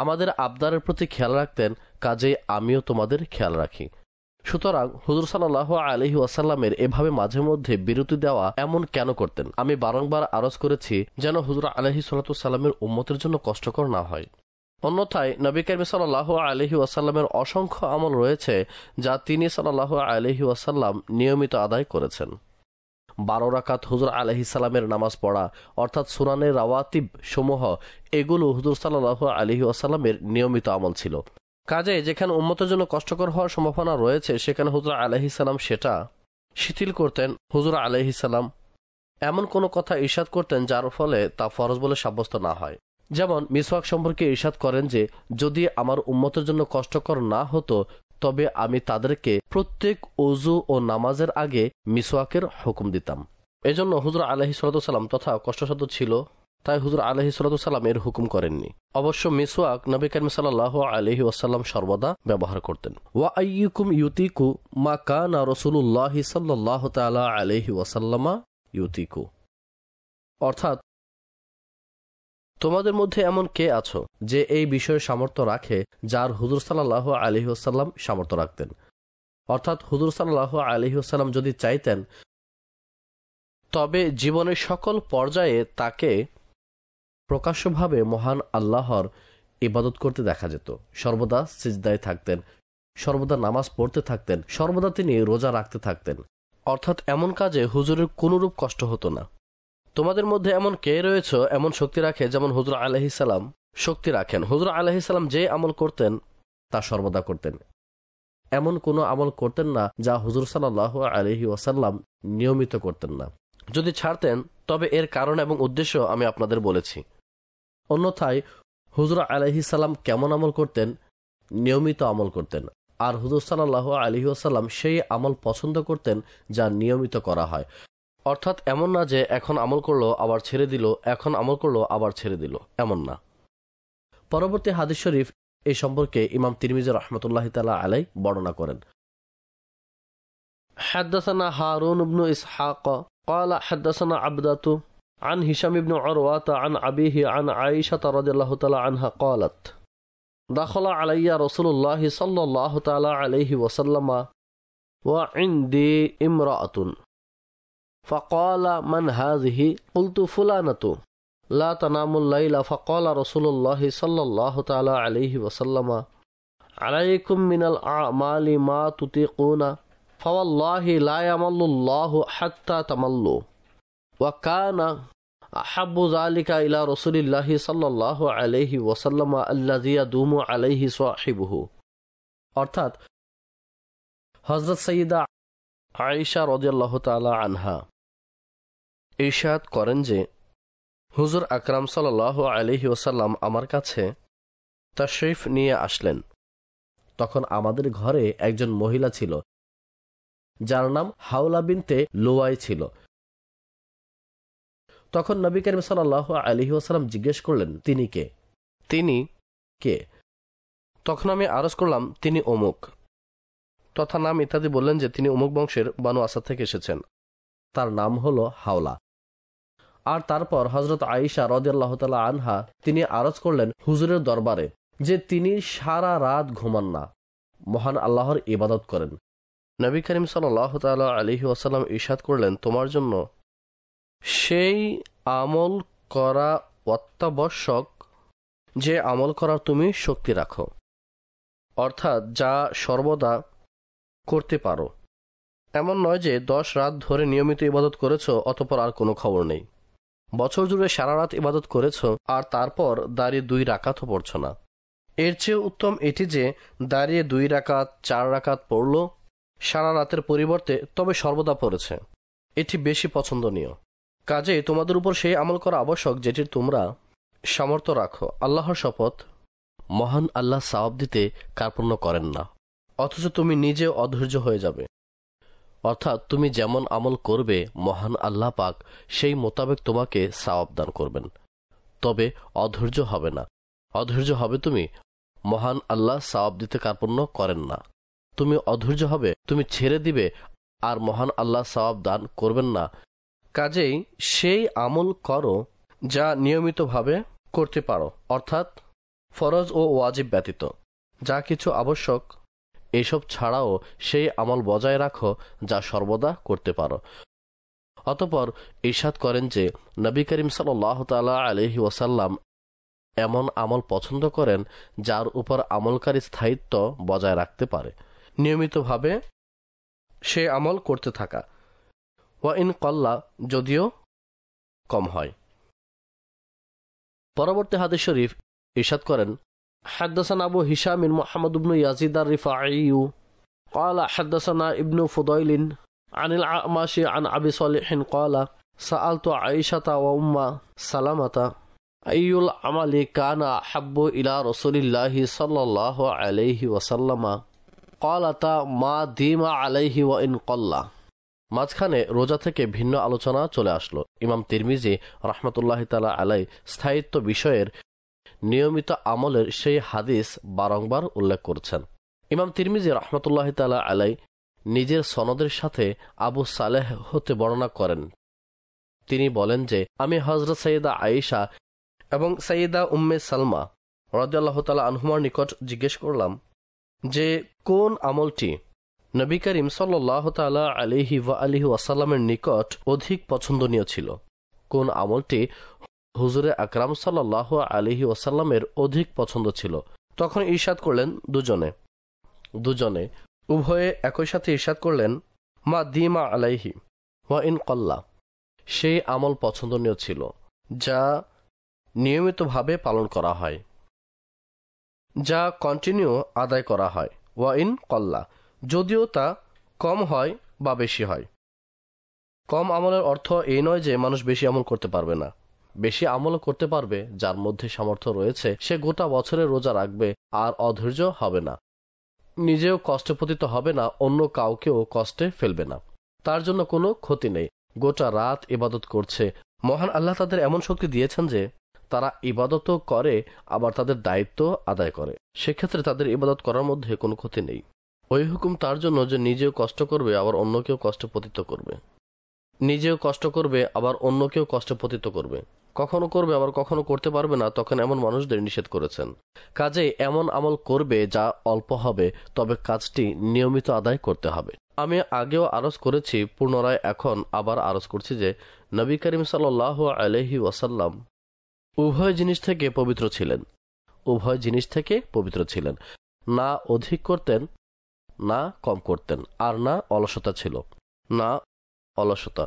আমাদের আবদারের প্রতি খেয়াল রাখতেন, কাজে আমিও তোমাদের খেয়াল রাখি। সুতরাং হুজুর সাল্লাল্লাহু আলাইহি ওয়াসাল্লামের এভাবে মাঝে মধ্যে বিরতি দেওয়া এমন কেন করতেন? আমি বারংবার আরজ করেছি যেন হুজুর আলাইহিস সালাতু সালামের উম্মতের জন্য কষ্টকর না হয়। অন্যথায় নবী কারীম সাল্লাল্লাহু আলাইহি ওয়াসাল্লামের অসংখ্য আমল রয়েছে যা তিনি সাল্লাল্লাহু আলাইহি ওয়াসাল্লাম নিয়মিত আদায় করেছেন। 12 রাকাত হুজুর আলাইহিস সালামের নামাজ পড়া অর্থাৎ সুনানে রাওয়াতিব সমূহ, এগুলো হুজুর সাল্লাল্লাহু আলাইহি ওয়াসাল্লামের নিয়মিত আমল ছিল। কাজে যেখানে উম্মতের জন্য কষ্টকর হওয়ার সম্ভাবনা রয়েছে সেখানে হুজুর আলাইহিস সালাম সেটা শিথিল করতেন। হুজুর আলাইহিস সালাম এমন কোনো কথা ইরশাদ করতেন যার ফলে তা ফরজ বলে সাব্যস্ত না হয়। যেমন মিসওয়াক সম্পর্কে ইরশাদ করেন যে যদি আমার উম্মতের জন্য কষ্টকর না হতো তবে আমি তাদেরকে প্রত্যেক ওযু ও নামাজের আগে মিসওয়াকের হুকুম দিতাম। এজন্য হুজুর আলাইহিস সালাতু সালাম তথা কষ্টসাধ্য ছিল, তাই হুজুর আলাইহিস সালাতু সালাম এর হুকুম করেননি। অবশ্য মিসওয়াক নবী কারীম সাল্লাল্লাহু আলাইহি ওয়াসাল্লাম সর্বদা ব্যবহার করতেন। ওয়া আইয়ুকুম ইউতিকু মা কানা রাসূলুল্লাহ সাল্লাল্লাহু তাআলা আলাইহি ওয়াসাল্লামা ইউতিকু, অর্থাৎ তোমাদের মধ্যে এমন কে আছো যে এই বিষয়ে সামর্থ্য রাখে যার হুজুর সাল্লাল্লাহু আলাইহি ওয়াসাল্লাম সামর্থ্য রাখতেন। অর্থাৎ হুজুর সাল্লাল্লাহু আলাইহি ওয়াসাল্লাম যদি চাইতেন তবে জীবনের সকল পর্যায়ে তাকে প্রকাশ্যভাবে মহান আল্লাহর ইবাদত করতে দেখা যেত। সর্বদা সিজদায় থাকতেন, সর্বদা নামাজ পড়তে থাকতেন, সর্বদা তিনি রোজা রাখতে থাকতেন। অর্থাৎ এমন কাজে হুজুরের কোনরূপ কষ্ট হতো না। তোমাদের মধ্যে এমন কে রয়েছে এমন শক্তি রাখে যেমন হুজুর আলাইহিস সালাম শক্তি রাখেন। হুজুর আলাইহিস সালাম যে আমল করতেন তা সর্বদা করতেন, এমন কোনো আমল করতেন না যা হুজুর সাল্লাল্লাহু আলাইহি ওয়াসাল্লাম নিয়মিত করতেন না। যদি ছাড়তেন তবে এর কারণ এবং উদ্দেশ্য আমি আপনাদের বলেছি। অন্যথায় হুজুর আলাইহিস সালাম কেমন আমল করতেন? নিয়মিত আমল করতেন। আর হুজুর সাল্লাল্লাহু আলাইহি ওয়াসাল্লাম সেই আমল পছন্দ করতেন যা নিয়মিত করা হয়। অর্থাৎ এমন না যে এখন আমল করলো আবার ছেড়ে দিল, এখন আমল করলো আবার ছেড়ে দিল, এমন না। পরবর্তী হাদিস শরীফ এই সম্পর্কে ইমাম তিরমিজি রাহমাতুল্লাহি তাআলা আলাইহি বর্ণনা করেন। হাদাসানা হারুন ইবনে ইসহাক قال حدثنا عبدة عن هشام بن عروة عن أبيه عن عائشة رضي الله تعالى عنها قالت دخل علي رسول الله صلى الله تعالى عليه وسلم وعندي امرأة فقال من هذه؟ قلت فلانة لا تنام الليل. فقال رسول الله صلى الله تعالى عليه وسلم عليكم من الأعمال ما تطيقون فوالله لا يمل الله حتى تملوا وكان أحب ذلك إلى رسول الله صلى الله عليه وسلم الذي يدوم عليه صاحبه. অর্থাৎ হযরত সাইয়্যিদা আয়েশা রাদিয়াল্লাহু তাআলা আনহা ইরশাদ করেন যে হুজুর আকরাম সাল্লাল্লাহু আলাইহি ওয়াসাল্লাম আমার কাছে তাশরিফ নিয়ে আসলেন। তখন আমাদের ঘরে একজন মহিলা ছিল যার নাম হাওলা বিনতে লুয়াই ছিল। তখন নবী কারীম সাল্লাল্লাহু আলাইহি ওয়াসাল্লাম জিজ্ঞেস করলেন তিনি কে? তিনি কে? তখন আমি আরজ করলাম তিনি অমুক তথা নাম ইত্যাদি। বললেন যে তিনি অমুক বংশের বানু আসাদ থেকে এসেছেন, তার নাম হলো হাওলা। আর তারপর হযরত আয়েশা রাদিয়াল্লাহু তাআলা আনহা তিনি আরজ করলেন হুজুরের দরবারে যে তিনি সারা রাত ঘুমান না, মহান আল্লাহর ইবাদত করেন। নবী করিম সাল্লাল্লাহু তাআলা আলাইহি ওয়াসাল্লাম ইরশাদ করলেন তোমার জন্য সেই আমল করা অত্যাবশ্যক যে আমল করার তুমি শক্তি রাখো, অর্থাৎ যা সর্বদা করতে পারো। এমন নয় যে 10 রাত ধরে নিয়মিত ইবাদত করেছো অতঃপর আর কোনো খবর নেই। বছর জুড়ে সারা রাত ইবাদত করেছো আর তারপর দাঁড়িয়ে 2 রাকাতও পড়ছো না। এর চেয়ে উত্তম এটি যে দাঁড়িয়ে 2 রাকাত 4 রাকাত পড়লো সারা রাতের পরিবর্তে, তবে সর্বদা পড়েছে। এটি বেশি পছন্দনীয়। কাজেই তোমাদের উপর সেই আমল করা আবশ্যক যেটির তোমরা সামর্থ্য রাখো। আল্লাহর শপথ, মহান আল্লাহ সওয়াব দিতে কার্পণ্য করেন না, অথচ তুমি নিজে অধৈর্য হয়ে যাবে। অর্থাৎ তুমি যেমন আমল করবে মহান আল্লাহ পাক সেই মোতাবেক তোমাকে সওয়াব দান করবেন, তবে অধৈর্য হবে না। অধৈর্য হবে তুমি, মহান আল্লাহ সওয়াব দিতে কার্পণ্য করেন না। তুমি অধৈর্য হবে, তুমি ছেড়ে দিবে, আর মহান আল্লাহ সওয়াব দান করবেন না। কাজেই সেই আমল করো যা নিয়মিতভাবে করতে পারো, অর্থাৎ ফরজ ও ওয়াজিব ব্যতীত যা কিছু আবশ্যক, এসব ছাড়াও সেই আমল বজায় রাখো যা সর্বদা করতে পারো। অতঃপর ইরশাদ করেন যে নবী করিম সাল্লাল্লাহু তাআলা আলাইহি ওয়াসাল্লাম এমন আমল পছন্দ করেন যার উপর আমলকারী স্থায়িত্ব বজায় রাখতে পারে, নিয়মিতভাবে সে আমল করতে থাকা, ওয়া ইন কল্লা, যদিও কম হয়। পরবর্তী হাদিস শরীফ ইরশাদ করেন حدثنا أبو هشام محمد بن يزيد الرفاعي قال حدثنا ابن فضيل عن الأعمش عن أبي صالح قال سألت عائشة وأم سلمة أي العمل كان أحب إلى رسول الله صلى الله عليه وسلم قالتا ما ديم عليه وإن قل। মাঝখানে রোজা থেকে ভিন্ন আলোচনা চলে আসলো। ইমাম তিরমিজি রাহমাতুল্লাহি তাআলা আলাই স্থায়িত্ব বিষয়ের নিয়মিত আমলের সেই হাদিস বারংবার উল্লেখ করছেন। ইমাম তিরমিজি রাহমাতুল্লাহি তাআলা আলাই নিজের সনদের সাথে আবু সালেহ হতে বর্ণনা করেন। তিনি বলেন যে আমি হযরত সাইয়্যিদা আয়েশা এবং সাইয়্যিদা উম্মে সালমা রাদিয়াল্লাহু তাআলা আনহুমার নিকট জিজ্ঞেস করলাম যে কোন আমলটি নবী করিম সাল্লাল্লাহু তাআলা আলাইহি ওয়া আলিহি ওয়াসাল্লামের নিকট অধিক পছন্দনীয় ছিল, কোন আমলটি হুজুরে আকরাম সাল্লাল্লাহু আলাইহি ওয়াসাল্লামের অধিক পছন্দ ছিল। তখন ইরশাদ করলেন দুজনে উভয়ে একই সাথে ইরশাদ করলেন মা দিমা আলাইহি ওয়া ইন কল্লা, সেই আমল পছন্দনীয় ছিল যা নিয়মিতভাবে পালন করা হয়, যা কন্টিনিউ আদায় করা হয়, ওয়া ইন কল্লা, যদিও তা কম হয় বা বেশি হয়। কম আমলের অর্থ এই নয় যে মানুষ বেশি আমল করতে পারবে না, বেশি আমলও করতে পারবে। যার মধ্যে সামর্থ্য রয়েছে সে গোটা বছরে রোজা রাখবে আর অধৈর্য হবে না, নিজেও কষ্টে পতিত হবে না, অন্য কাউকেও কষ্টে ফেলবে না, তার জন্য কোনো ক্ষতি নেই। গোটা রাত ইবাদত করছে, মহান আল্লাহ তাদের এমন শক্তি দিয়েছেন যে তারা ইবাদতও করে আবার তাদের দায়িত্ব আদায় করে, সেক্ষেত্রে তাদের ইবাদত করার মধ্যে কোনো ক্ষতি নেই। ওই হুকুম তার জন্য যে নিজেও কষ্ট করবে আবার অন্যকেও কষ্টে পতিত করবে, নিজেও কষ্ট করবে আবার অন্যকেও কষ্টে পতিত করবে, কখনো করবে আবার কখনো করতে পারবে না, তখন এমন মানুষদের নিষেধ করেছেন। কাজেই এমন আমল করবে যা অল্প হবে, তবে কাজটি নিয়মিত আদায় করতে হবে। আমি আগেও আরজ করেছি, পুনরায় এখন আবার আরজ করছি যে নবী করিম সাল্লাল্লাহু আলাইহি ওয়াসাল্লাম উভয় জিনিস থেকে পবিত্র ছিলেন, না অধিক করতেন না কম করতেন, আর না অলসতা ছিল, না অলসতা।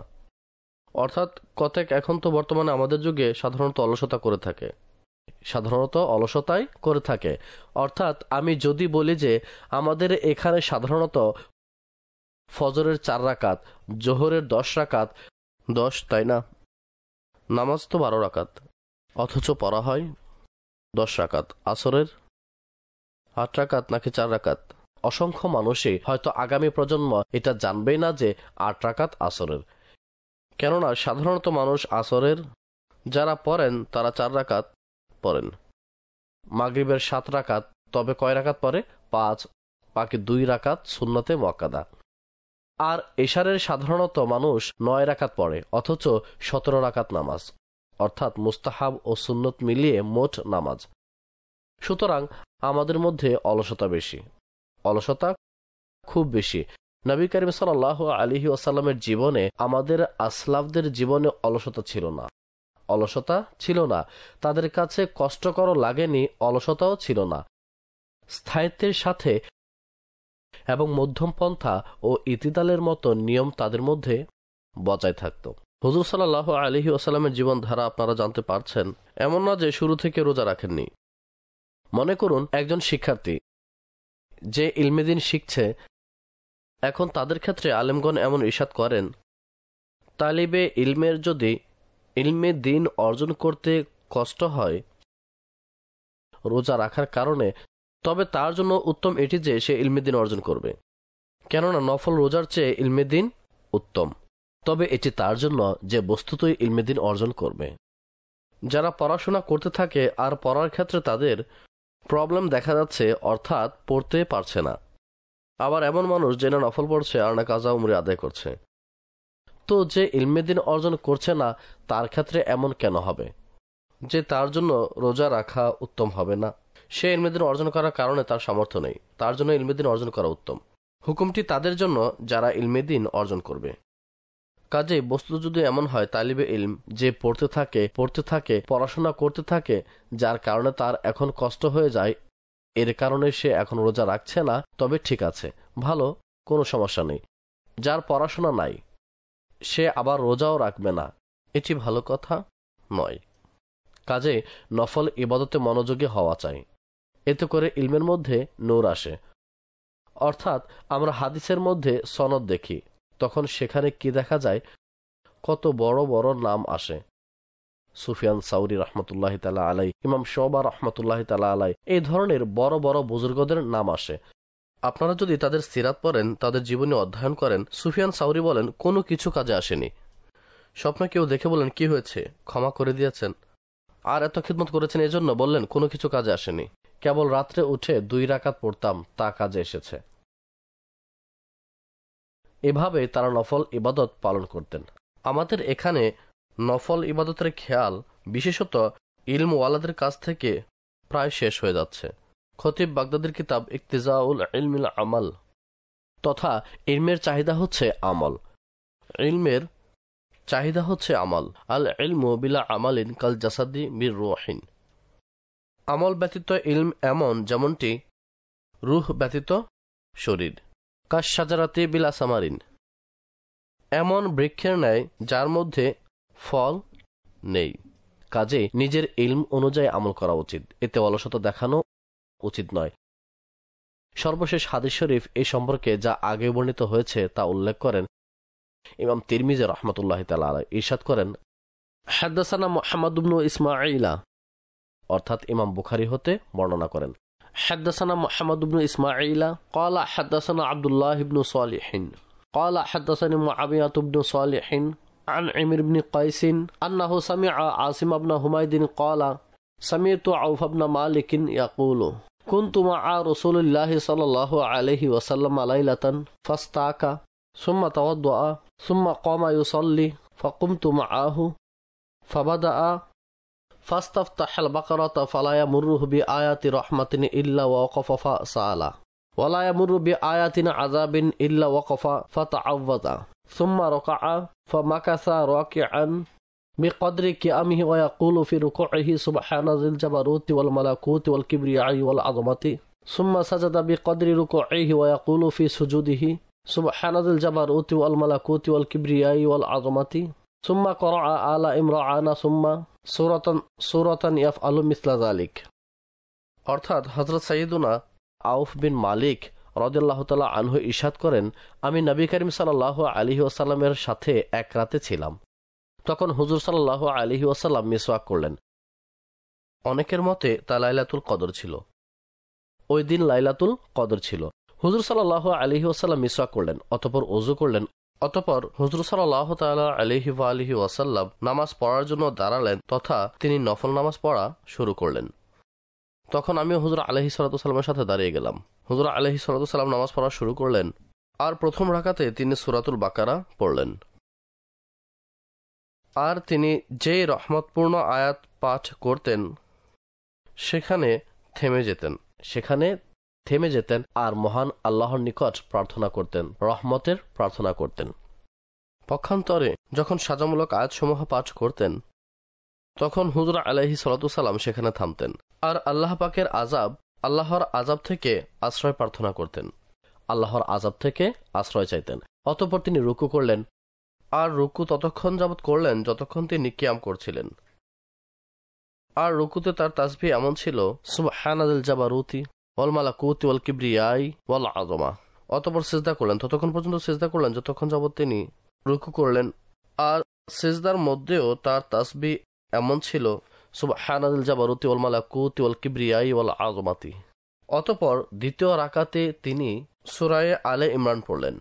অর্থাৎ কতক এখন তো বর্তমানে আমাদের যুগে সাধারণত অলসতাই করে থাকে। অর্থাৎ আমি যদি বলি যে আমাদের এখানে সাধারণত ফজরের 4 রাকাত, জোহরের 10 রাকাত, 10 তাই না, নামাজ তো 12 রাকাত, অথচ পড়া হয় 10 রাকাত, আসরের 8 রাকাত নাকি 4 রাকাত। অসংখ্য মানুষই হয়তো আগামী প্রজন্ম এটা জানবেই না যে 8 রাকাত আসরের, কেননা সাধারণত মানুষ আসরের যারা পড়েন তারা 4 রাকাত পড়েন, মাগরিবের 7 রাকাত, তবে কয় রাকাত পড়ে? 5, বাকি 2 রাকাত সুন্নতে মুআক্কাদা। আর এশারের সাধারণত মানুষ 9 রাকাত পড়ে, অথচ 17 রাকাত নামাজ, অর্থাৎ মুস্তাহাব ও সুন্নত মিলিয়ে মোট নামাজ। সুতরাং আমাদের মধ্যে অলসতা খুব বেশি। নবী করিম সাল্লাল্লাহু আলাইহি ওয়াসাল্লামের জীবনে, আমাদের আসলাফদের জীবনে অলসতা ছিল না, তাদের কাছে কষ্টকর লাগেনি, অলসতাও ছিল না। স্থায়িত্বের সাথে এবং মধ্যম পন্থা ও ইতিদালের মতো নিয়ম তাদের মধ্যে বজায় থাকত। হুজুর সাল্লাল্লাহু আলাইহি ওয়াসাল্লামের জীবনধারা আপনারা জানতে পারছেন, এমন না যে শুরু থেকে রোজা রাখেননি। মনে করুন একজন শিক্ষার্থী যে ইলমে দ্বীন শিখছে, এখন তাদের ক্ষেত্রে আলেমগণ এমন ইরশাদ করেন, তালিবে ইলমের যদি ইলমে দ্বীন অর্জন করতে কষ্ট হয়, রোজা রাখার কারণে, তবে তার জন্য উত্তম এটি যে সে ইলমে দ্বীন অর্জন করবে, কেননা নফল রোজার চেয়ে ইলমে দ্বীন উত্তম। তবে এটি তার জন্য যে বস্তুতই ইলমে দ্বীন অর্জন করবে। যারা পড়াশোনা করতে থাকে আর পড়ার ক্ষেত্রে তাদের প্রবলেম দেখা যাচ্ছে, অর্থাৎ পড়তে পারছে না, আবার এমন মানুষ যে না নফল পড়ছে আর না কাজা উমরে আদায় করছে, তো যে ইলমে দ্বীন অর্জন করছে না তার ক্ষেত্রে এমন কেন হবে যে তার জন্য রোজা রাখা উত্তম হবে না? সে ইলমে দ্বীন অর্জন করার কারণে তার সামর্থ্য নেই, তার জন্য ইলমে দ্বীন অর্জন করা উত্তম। হুকুমটি তাদের জন্য যারা ইলমে দ্বীন অর্জন করবে। কাজেই বস্তু যদি এমন হয় তালিবে ইলম যে পড়তে থাকে পড়াশোনা করতে থাকে, যার কারণে তার এখন কষ্ট হয়ে যায়, এর কারণে সে এখন রোজা রাখছে না, তবে ঠিক আছে, ভালো, কোনো সমস্যা নেই। যার পড়াশোনা নাই সে আবার রোজাও রাখবে না, এটি ভালো কথা নয়। কাজে নফল ইবাদতে মনোযোগী হওয়া চাই, এতে করে ইলমের মধ্যে নূর আসে। অর্থাৎ আমরা হাদিসের মধ্যে সনদ দেখি, তখন সেখানে কি দেখা যায়, কত বড় বড় নাম আসে। সুফিয়ান সাউরি রহমতুল্লাহ তাআলা আলাই, ইমাম শুবা রহমতুল্লাহ তাআলা আলাই, এই ধরনের বড় বড় বুজুর্গদের নাম আসে। আপনারা যদি তাদের সিরাত পড়েন, তাদের জীবনী অধ্যয়ন করেন, সুফিয়ান সাউরি বলেন কোনো কিছু কাজে আসেনি। স্বপ্নে কেউ দেখে বলেন কি হয়েছে, ক্ষমা করে দিয়েছেন, আর এত খিদমত করেছেন এজন্য বললেন কোনো কিছু কাজে আসেনি, কেবল রাত্রে উঠে 2 রাকাত পড়তাম, তা কাজে এসেছে। এভাবে তারা নফল ইবাদত পালন করতেন। আমাদের এখানে নফল ইবাদতের খেয়াল বিশেষত ইলমওয়ালাদের কাছ থেকে প্রায় শেষ হয়ে যাচ্ছে। খতিব বাগদাদির কিতাব ইকতিজাউল ইলমিল আমাল, তথা ইলমের চাহিদা হচ্ছে আমল, ইলমের চাহিদা হচ্ছে আমল। আল ইলমু বিলা আমালিন কাল জাসাদি বির রুহিন। আমল ব্যতীত ইলম এমন যেমনটি রুহ ব্যতীত শরীর। কাশ সাজারাতি বিলা সামারিন, এমন বৃক্ষের ন্যায় যার মধ্যে ফল নেই। কাজে নিজের ইলম অনুযায়ী আমল করা উচিত, এতে অলসতা দেখানো উচিত নয়। সর্বশেষ হাদিস শরীফ এই সম্পর্কে যা আগে বর্ণিত হয়েছে তা উল্লেখ করেন ইমাম তিরমিজি রাহমাতুল্লাহ তাআলা আলাইহি। ইরশাদ করেন, হাদাসানা মুহাম্মদ ইবনে ইসমাঈলা, অর্থাৎ ইমাম বুখারী হতে বর্ণনা করেন, হাদাসানা মুহাম্মদ ইবনে ইসমাঈলা ক্বালা হাদাসানা আব্দুল্লাহ ইবনে সালিহিন ক্বালা হাদাসানি মুআবিয়াহ ইবনে সালিহিন عن عمرو بن قيس أنه سمع عاصم بن حميد قال سمعت عوف بن مالك يقول كنت مع رسول الله صلى الله عليه وسلم ليلة فاستاك ثم توضأ ثم قام يصلي فقمت معه فبدأ فاستفتح البقرة فلا يمره بآيات رحمة إلا ووقف فسأل ولا يمر بآيات عذاب إلا وقف فتعوذ ثم ركع فمكث راكعا بقدر قيامه ويقول في ركوعه سبحان ذي الجبروت والملكوت والكبرياء والعظمة ثم سجد بقدر ركوعه ويقول في سجوده سبحان ذي الجبروت والملكوت والكبرياء والعظمة ثم قرأ آل عمران ثم سورة يفعل مثل ذلك। অর্থাৎ হযরত সাইয়্যিদুনা আউফ বিন মালিক রাদিয়াল্লাহু তাআলা আনহু ইরশাদ করেন, আমি নবী করিম সাল্লাল্লাহু আলাইহি ওয়াসাল্লামের সাথে এক রাতে ছিলাম। তখন হুজুর সাল্লাল্লাহু আলাইহি ওয়াসাল্লাম মিসওয়াক করলেন। অনেকের মতে তা লাইলাতুল কদর ছিল, ওই দিন লাইলাতুল কদর ছিল। হুজুর সাল্লাল্লাহু আলাইহি ওয়াসাল্লাম মিসওয়াক করলেন, অতঃপর ওযু করলেন। অতঃপর হুজুর সাল্লাল্লাহু তাআলা আলাইহি ওয়া আলিহি ওয়াসাল্লাম নামাজ পড়ার জন্য দাঁড়ালেন, তথা তিনি নফল নামাজ পড়া শুরু করলেন। তখন আমি হুজুর আলাইহিস সালাতু ওয়াসসালামের সাথে দাঁড়িয়ে গেলাম। হুজুর আলাইহিস সালাতু ওয়াসসালাম নামাজ পড়া শুরু করলেন, আর প্রথম রাকাতে তিনি সূরাতুল বাকারা পড়লেন। আর তিনি যেই রহমতপূর্ণ আয়াত পাঠ করতেন সেখানে থেমে যেতেন আর মহান আল্লাহর নিকট প্রার্থনা করতেন, রহমতের প্রার্থনা করতেন। পক্ষান্তরে যখন সাজামূলক আয়াতসমূহ পাঠ করতেন তখন হুজুর আলাইহিস সালাতু ওয়াসসালাম সেখানে থামতেন আর আল্লাহর আযাব থেকে আশ্রয় প্রার্থনা করতেন, আল্লাহর আযাব থেকে আশ্রয় চাইতেন। অতঃপর তিনি রুকু করলেন, আর রুকু ততক্ষণ যাবৎ করলেন যতক্ষণ তিনি কিয়াম করছিলেন। আর রুকুতে তার তাসবিহ এমন ছিল, সুবহানাল জাবারুতি ওয়াল মালাকুতি ওয়াল কিবরিয়াই ওয়াল আযমা। অতঃপর সিজদা করলেন, ততক্ষণ পর্যন্ত সিজদা করলেন যতক্ষণ যাবৎ তিনি রুকু করলেন। আর সিজদার মধ্যেও তার তাসবিহ এমন ছিল, সুবহানাল জাবারুতি ওয়াল মালাকুতি ওয়াল কিবরিয়াই ওয়াল আযমাতি। অতঃপর দ্বিতীয় রাকাতে তিনি সূরায়ে আলে ইমরান পড়লেন,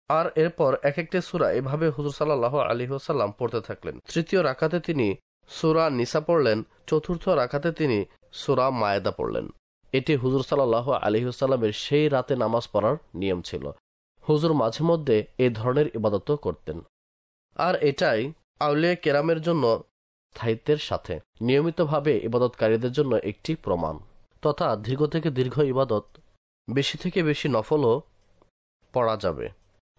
আর এরপর এক একটি সূরা এভাবে হুজুর সাল্লাল্লাহু আলাইহি ওয়াসাল্লাম পড়তে থাকলেন। তৃতীয় রাকাতে তিনি সূরা নিসা পড়লেন, চতুর্থ রাকাতে তিনি সূরা মায়েদা পড়লেন। এটি হুজুর সাল্লাল্লাহু আলাইহি ওয়াসাল্লামের সেই রাতে নামাজ পড়ার নিয়ম ছিল। হুজুর মাঝে মধ্যে এই ধরনের ইবাদত করতেন, আর এটাই আউলিয়া কেরামের জন্য স্থায়িত্বের সাথে নিয়মিতভাবে ইবাদতকারীদের জন্য একটি প্রমাণ, তথা দীর্ঘ থেকে দীর্ঘ ইবাদত, বেশি থেকে বেশি নফলও পড়া যাবে।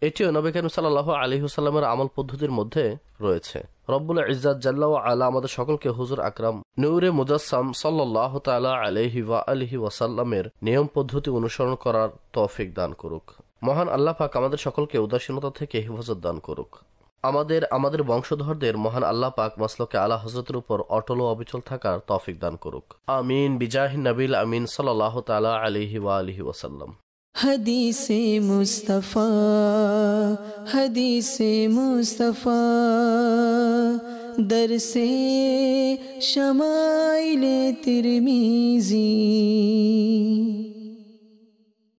এটিও নবী করিম সাল্লাল্লাহু আলাইহি ওয়াসাল্লামের আমল পদ্ধতির মধ্যে রয়েছে। রব্বুল ইজ্জাত জাল্লা ওয়া আলা আমাদের সকলকে হুজুর আকরাম নূরে মুজাসসাম সাল্লাল্লাহু তাআলা আলাইহি ওয়া আলিহি ওয়াসাল্লামের নিয়ম পদ্ধতি অনুসরণ করার তৌফিক দান করুক। মহান আল্লাহ পাক আমাদের সকলকে উদাসীনতা থেকে হেফাজত দান করুক। আমাদের বংশধরদের মহান আল্লাহ পাক মাসলকে আলা হযরতের উপর অটল ও অবিচল থাকার তৌফিক দান করুক। আমিন বিজাহি নবিল আমিন সাল্লাল্লাহু তাআলা আলাইহি ওয়া আলিহি ওয়াসাল্লাম। हदीसे मुस्तफ़ा हदीसे मुस्तफ़ा दरसे शमाइले तिरमिज़ी।